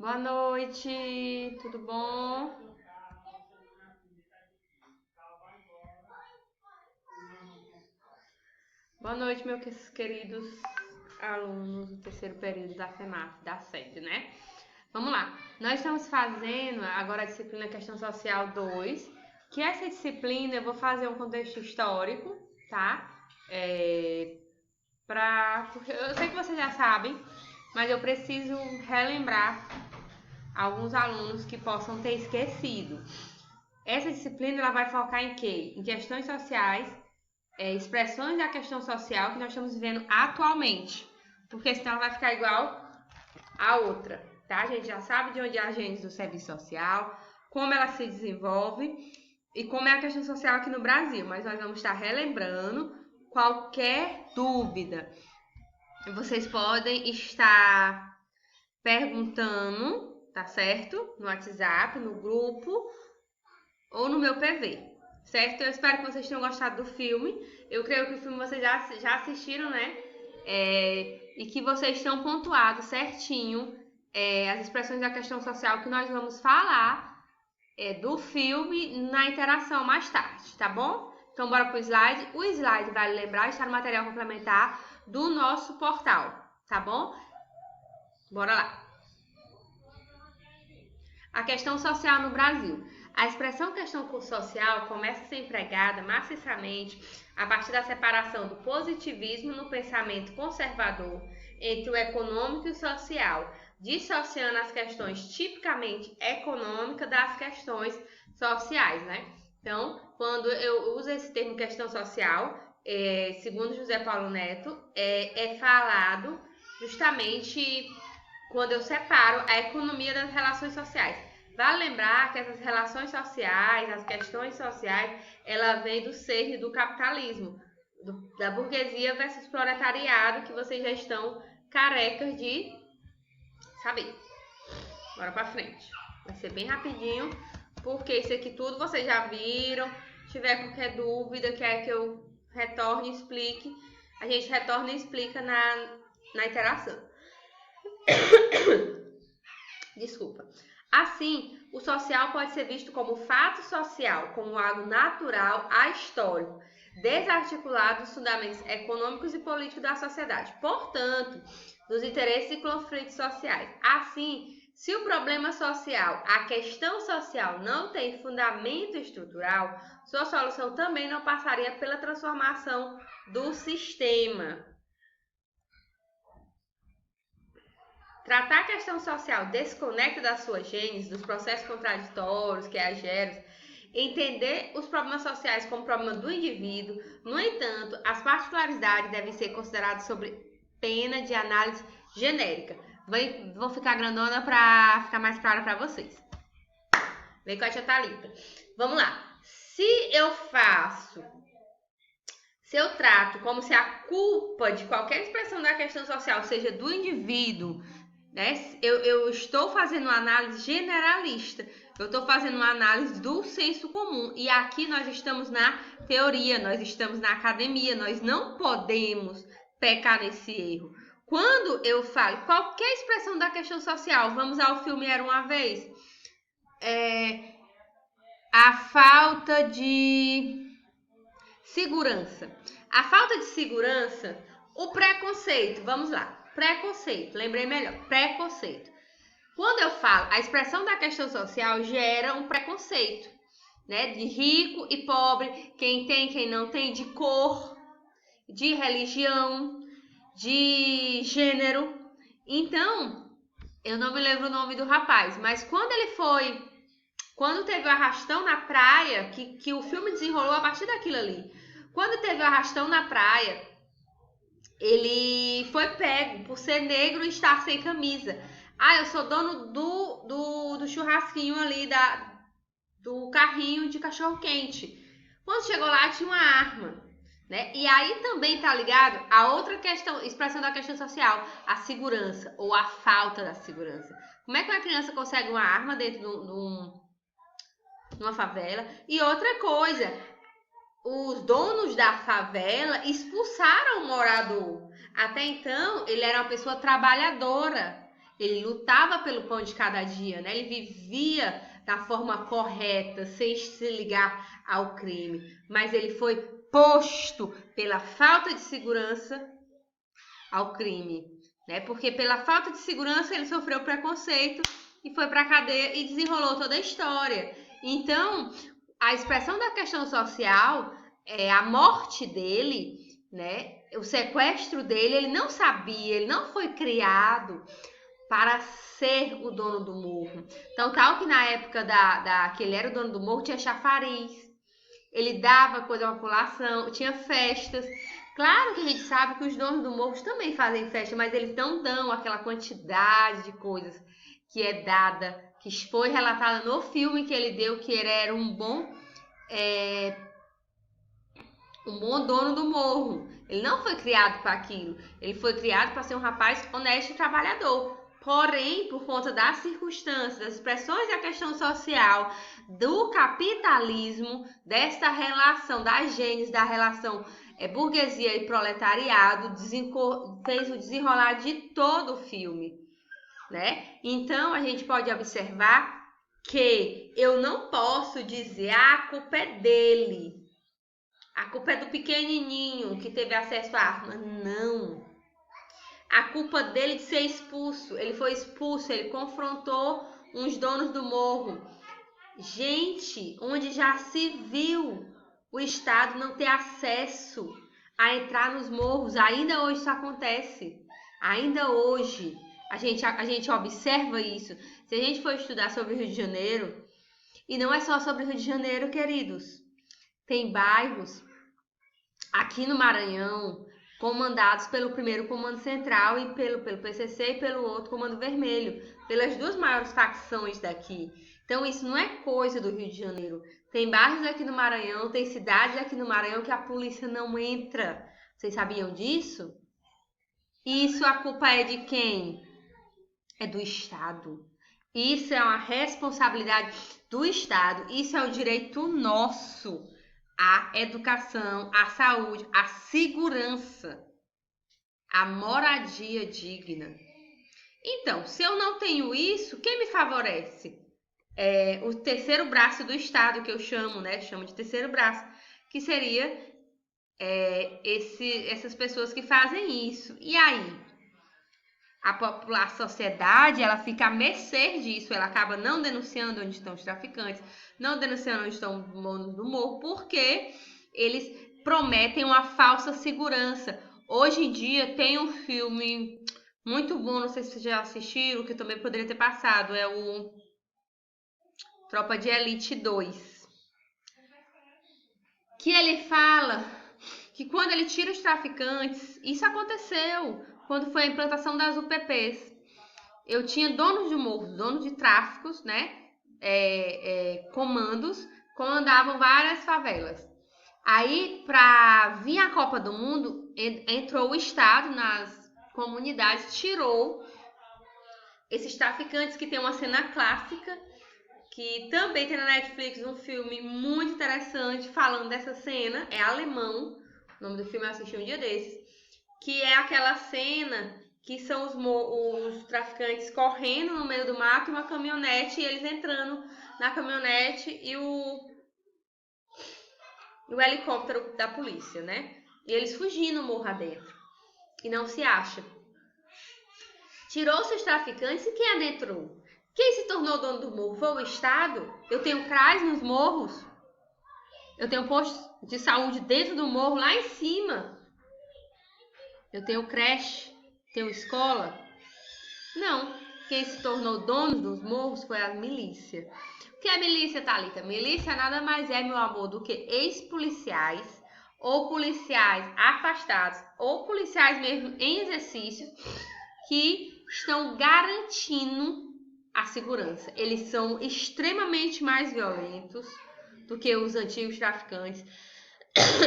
Boa noite, tudo bom? Boa noite, meus queridos alunos do terceiro período da FEMAF, da sede, né? Vamos lá, nós estamos fazendo agora a disciplina Questão Social 2, que essa disciplina eu vou fazer um contexto histórico, tá? Porque eu sei que vocês já sabem, mas eu preciso relembrar alguns alunos que possam ter esquecido. Essa disciplina ela vai focar em quê? Em questões sociais, expressões da questão social que nós estamos vivendo atualmente, porque senão ela vai ficar igual a outra, tá? A gente já sabe de onde é a gênese do serviço social, como ela se desenvolve e como é a questão social aqui no Brasil, mas nós vamos estar relembrando. Qualquer dúvida, vocês podem estar perguntando, tá certo? No WhatsApp, no grupo ou no meu PV, certo? Eu espero que vocês tenham gostado do filme. Eu creio que o filme vocês já assistiram, né? E que vocês tenham pontuado certinho as expressões da questão social que nós vamos falar do filme na interação mais tarde, tá bom? Então, bora pro slide. O slide, vale lembrar, está no material complementar do nosso portal, tá bom? Bora lá. A questão social no Brasil. A expressão questão social começa a ser empregada maciçamente a partir da separação do positivismo no pensamento conservador entre o econômico e o social, dissociando as questões tipicamente econômicas das questões sociais, né? Então, quando eu uso esse termo questão social, segundo José Paulo Neto, é falado justamente quando eu separo a economia das relações sociais. Vale lembrar que essas relações sociais, as questões sociais, ela vem do cerne do capitalismo, da burguesia versus proletariado, que vocês já estão carecas de saber. Bora pra frente. Vai ser bem rapidinho, porque isso aqui tudo vocês já viram. Se tiver qualquer dúvida, quer que eu retorne e explique, a gente retorna e explica na interação. Desculpa. Assim, o social pode ser visto como fato social, como algo natural, ahistórico, desarticulado dos fundamentos econômicos e políticos da sociedade, portanto, dos interesses e conflitos sociais. Assim, se o problema social, a questão social não tem fundamento estrutural, sua solução também não passaria pela transformação do sistema. Tratar a questão social desconecta da sua gênese, dos processos contraditórios que a geram, entender os problemas sociais como problema do indivíduo. No entanto, as particularidades devem ser consideradas sob pena de análise genérica. Vou ficar grandona para ficar mais clara para vocês. Vem com a tia Thalita. Vamos lá. Se eu trato como se a culpa de qualquer expressão da questão social seja do indivíduo, né? Eu estou fazendo uma análise generalista, eu estou fazendo uma análise do senso comum, e aqui nós estamos na teoria, nós estamos na academia, nós não podemos pecar nesse erro. Quando eu falo qualquer expressão da questão social, vamos ao filme Era Uma Vez, a falta de segurança. A falta de segurança, o preconceito, vamos lá. Preconceito, lembrei melhor, preconceito. Quando eu falo, a expressão da questão social gera um preconceito, né? De rico e pobre, quem tem, quem não tem, de cor, de religião, de gênero. Então, eu não me lembro o nome do rapaz, mas quando teve o arrastão na praia, que o filme desenrolou a partir daquilo ali. Quando teve o arrastão na praia, ele foi pego por ser negro e estar sem camisa. Eu sou dono do churrasquinho ali, do carrinho de cachorro-quente. Quando chegou lá, tinha uma arma, né? E aí também tá ligado a outra questão, expressão da questão social, a segurança ou a falta da segurança. Como é que uma criança consegue uma arma dentro de uma favela? E outra coisa, os donos da favela expulsaram o morador. Até então, ele era uma pessoa trabalhadora. Ele lutava pelo pão de cada dia, né? Ele vivia da forma correta, sem se ligar ao crime. Mas ele foi posto pela falta de segurança ao crime, né? Porque pela falta de segurança ele sofreu preconceito e foi para a cadeia e desenrolou toda a história. Então, a expressão da questão social é a morte dele, né? O sequestro dele, ele não sabia, ele não foi criado para ser o dono do morro. Então, tal que na época que ele era o dono do morro, tinha chafariz, ele dava coisa à população, tinha festas. Claro que a gente sabe que os donos do morro também fazem festa, mas eles não dão aquela quantidade de coisas que é dada, que foi relatada no filme que ele deu, que ele era um bom dono do morro. Ele não foi criado para aquilo. Ele foi criado para ser um rapaz honesto e trabalhador. Porém, por conta das circunstâncias, das expressões da questão social, do capitalismo, desta relação, das genes, da relação burguesia e proletariado, fez o desenrolar de todo o filme, né? Então, a gente pode observar que eu não posso dizer a culpa é dele, a culpa é do pequenininho que teve acesso à arma. Não. A culpa dele de ser expulso. Ele foi expulso, ele confrontou uns donos do morro. Gente, onde já se viu o Estado não ter acesso a entrar nos morros. Ainda hoje isso acontece. Ainda hoje a gente observa isso. Se a gente for estudar sobre o Rio de Janeiro, e não é só sobre o Rio de Janeiro, queridos. Tem bairros aqui no Maranhão comandados pelo primeiro Comando Central e pelo PCC e pelo outro Comando Vermelho, pelas duas maiores facções daqui. Então isso não é coisa do Rio de Janeiro. Tem bairros aqui no Maranhão, tem cidades aqui no Maranhão que a polícia não entra. Vocês sabiam disso? Isso a culpa é de quem? É do Estado. Isso é uma responsabilidade do Estado. Isso é o direito nosso. A educação, a saúde, a segurança, a moradia digna. Então, se eu não tenho isso, quem me favorece? O terceiro braço do Estado, que eu chamo, né? Chamo de terceiro braço, que seria essas pessoas que fazem isso. E aí? A sociedade, ela fica à mercê disso, ela acaba não denunciando onde estão os traficantes, não denunciando onde estão os donos do morro, porque eles prometem uma falsa segurança. Hoje em dia tem um filme muito bom, não sei se vocês já assistiram, que também poderia ter passado, é o Tropa de Elite 2, que ele fala que quando ele tira os traficantes, isso aconteceu quando foi a implantação das UPPs. Eu tinha donos de morros, donos de tráficos, né? Comandos, comandavam várias favelas. Aí, para vir a Copa do Mundo, entrou o Estado nas comunidades, tirou esses traficantes, que tem uma cena clássica, que também tem na Netflix um filme muito interessante falando dessa cena, é alemão, o nome do filme eu assisti um dia desses, que é aquela cena que são os traficantes correndo no meio do mato e uma caminhonete, e eles entrando na caminhonete e o helicóptero da polícia, né? E eles fugindo morro adentro e não se acha. Tirou-se os traficantes e quem adentrou? Quem se tornou dono do morro? Foi o Estado? Eu tenho CRAS nos morros? Eu tenho posto de saúde dentro do morro, lá em cima? Eu tenho creche? Tenho escola? Não. Quem se tornou dono dos morros foi a milícia. O que é milícia, Thalita? Milícia nada mais é, meu amor, do que ex-policiais ou policiais afastados ou policiais mesmo em exercício que estão garantindo a segurança. Eles são extremamente mais violentos do que os antigos traficantes.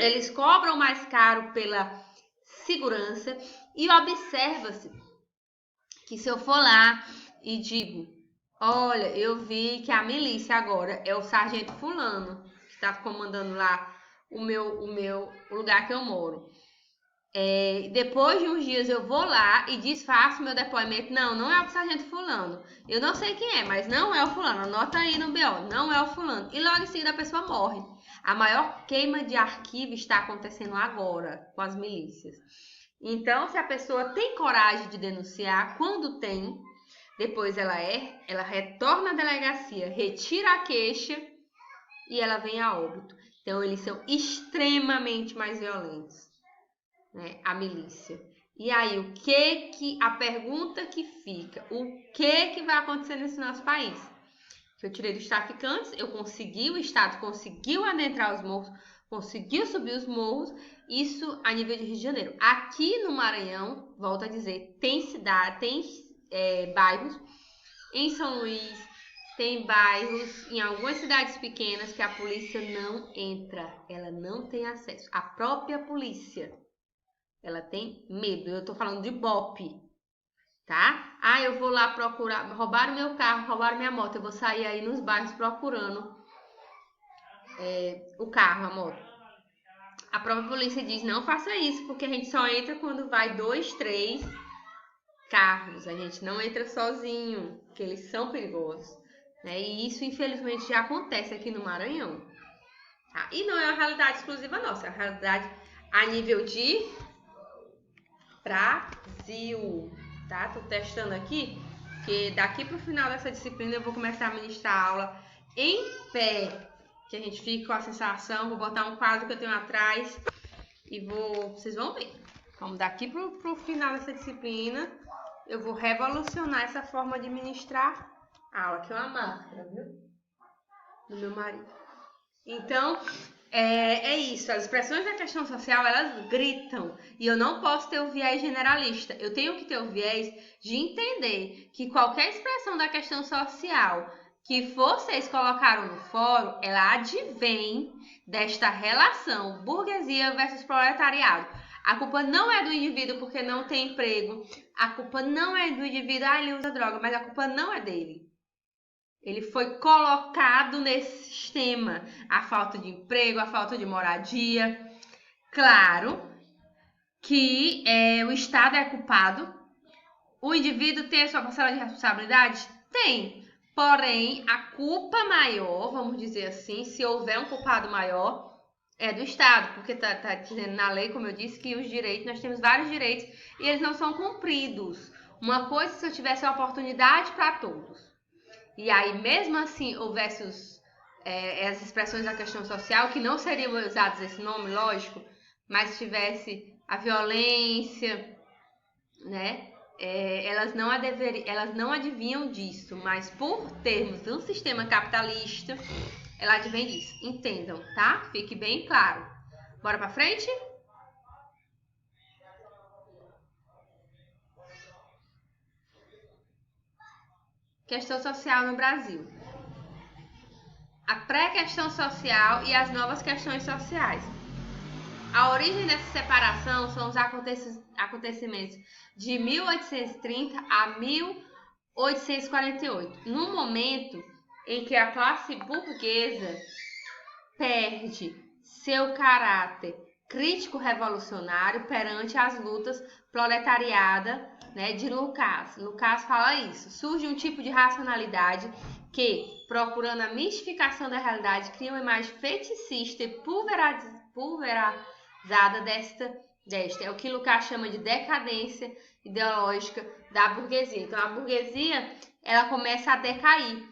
Eles cobram mais caro pela segurança e observa-se que se eu for lá e digo, olha, eu vi que a milícia agora é o sargento fulano que está comandando lá o lugar que eu moro. Depois de uns dias eu vou lá e desfaço meu depoimento. Não é o sargento fulano. Eu não sei quem é, mas não é o fulano. Anota aí no BO, não é o fulano. E logo em seguida a pessoa morre. A maior queima de arquivo está acontecendo agora com as milícias. Então, se a pessoa tem coragem de denunciar, quando tem, depois ela retorna à delegacia, retira a queixa e ela vem a óbito. Então, eles são extremamente mais violentos, né? A milícia. E aí, a pergunta que fica, o que vai acontecer nesse nosso país? Que eu tirei dos traficantes, o Estado conseguiu adentrar os morros, conseguiu subir os morros, isso a nível de Rio de Janeiro. Aqui no Maranhão, volto a dizer, tem bairros, em São Luís, tem bairros em algumas cidades pequenas que a polícia não entra, ela não tem acesso. A própria polícia, ela tem medo. Eu tô falando de BOPE, tá? Eu vou lá procurar, roubaram meu carro, roubaram minha moto, eu vou sair aí nos bairros procurando o carro, a moto. A própria polícia diz, não faça isso, porque a gente só entra quando vai 2, 3 carros. A gente não entra sozinho, porque eles são perigosos, né? E isso, infelizmente, já acontece aqui no Maranhão. Tá? E não é uma realidade exclusiva nossa, é uma realidade a nível de Brasil, tá? Tô testando aqui, porque daqui pro final dessa disciplina eu vou começar a ministrar aula em pé, que a gente fica com a sensação, vou botar um quadro que eu tenho atrás e vocês vão ver. Como daqui pro final dessa disciplina, eu vou revolucionar essa forma de ministrar aula, que é uma máscara, viu? Do meu marido. Então, é isso. As expressões da questão social, elas gritam. E eu não posso ter o viés generalista. Eu tenho que ter o viés de entender que qualquer expressão da questão social que vocês colocaram no fórum, ela advém desta relação burguesia versus proletariado. A culpa não é do indivíduo porque não tem emprego. A culpa não é do indivíduo, ele usa droga, mas a culpa não é dele. Ele foi colocado nesse sistema. A falta de emprego, a falta de moradia. Claro que o Estado é culpado. O indivíduo tem a sua parcela de responsabilidade? Tem. Porém, a culpa maior, vamos dizer assim, se houver um culpado maior, é do Estado. Porque tá dizendo na lei, como eu disse, que os direitos, nós temos vários direitos e eles não são cumpridos. Uma coisa se eu tivesse a oportunidade para todos. E aí, mesmo assim, houvesse as expressões da questão social, que não seriam usadas esse nome, lógico, mas tivesse a violência, né? Elas não adivinham disso, mas por termos um sistema capitalista, ela advém disso. Entendam, tá? Fique bem claro. Bora pra frente? Questão social no Brasil. A pré-questão social e as novas questões sociais. A origem dessa separação são os acontecimentos de 1830 a 1848, no momento em que a classe burguesa perde seu caráter crítico-revolucionário perante as lutas proletariadas, né, de Lukács. Lukács fala isso. Surge um tipo de racionalidade que, procurando a mistificação da realidade, cria uma imagem feticista e pulverizada desta. É o que Lukács chama de decadência ideológica da burguesia. Então, a burguesia, ela começa a decair.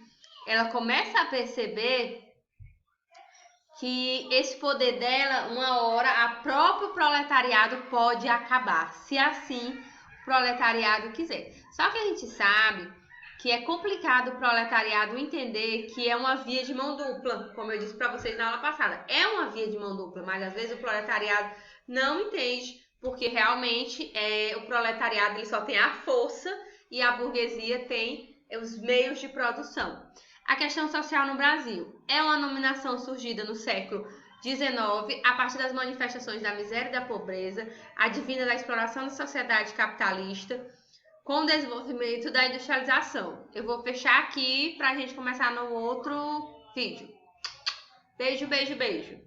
Ela começa a perceber que esse poder dela, uma hora, a próprio proletariado pode acabar, se assim o proletariado quiser. Só que a gente sabe que é complicado o proletariado entender que é uma via de mão dupla, como eu disse para vocês na aula passada. É uma via de mão dupla, mas às vezes o proletariado não entende, porque realmente o proletariado ele só tem a força e a burguesia tem os meios de produção. A questão social no Brasil é uma nominação surgida no século XIX, a partir das manifestações da miséria e da pobreza, advinda da exploração da sociedade capitalista, com o desenvolvimento da industrialização. Eu vou fechar aqui para a gente começar no outro vídeo. Beijo, beijo, beijo.